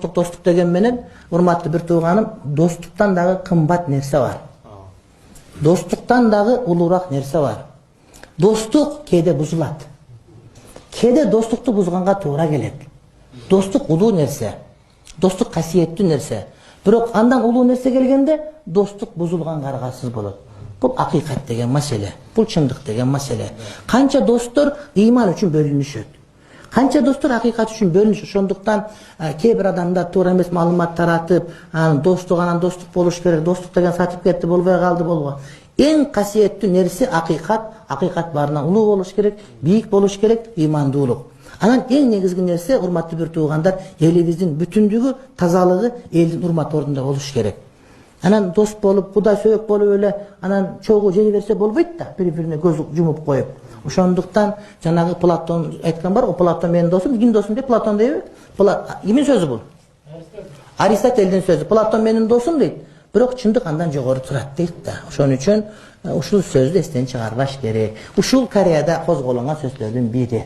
достук деген менен, урматтуу бир тууганым, достуктан дагы кымбат нерсе бар. Достуктан дагы улуураак нерсе бар. Достук кээде бузулат. Кээде достукту бузганга туура келет. Достук улуу нерсе. Достук касиеттүү нерсе. Бирок андан улуу нерсе келгенде достук бузулганга аргасыз болот. Бул акыйкат деген маселе. Бул чындык деген маселе. Канча достор ыйман үчүн бөлүнүшөт. Канча достор акыйкат үчүн бөлүнүшөт. Ошондуктан кээ бир адамдар туура эмес маалымат таратып, достук анан достук болуш керек, достук деген сатып кетти, болбой калды болго. Эң касиеттүү нерсе акыйкат, акыйкат баарынан улуу болуш керек, бийик болуш керек, ыймандуулук. Анан эң негизги нерсе, урматтуу бир туугандар, элибиздин бүтүндүгү, тазалыгы, элдин урмат ордунда болуш керек. Анан дос болуп, кудай сөөк болуп эле, анан чогуу жей берсе болбойт да, бири-бирине көз жумуп коюп. Ошондуктан жанагы Платон айткан бар, о Платон менин досум, ким досум дейт, Платон дейби? Кимдин сөзү бул? Аристотелдин сөзү. Платон менин досум дейт. Бирок чындык андан жогору турат дейт да. Ошон үчүн ушул сөздү эстен чыгарбаш керек. Ушул Кореяда козголонгон сөздөрдүн бири.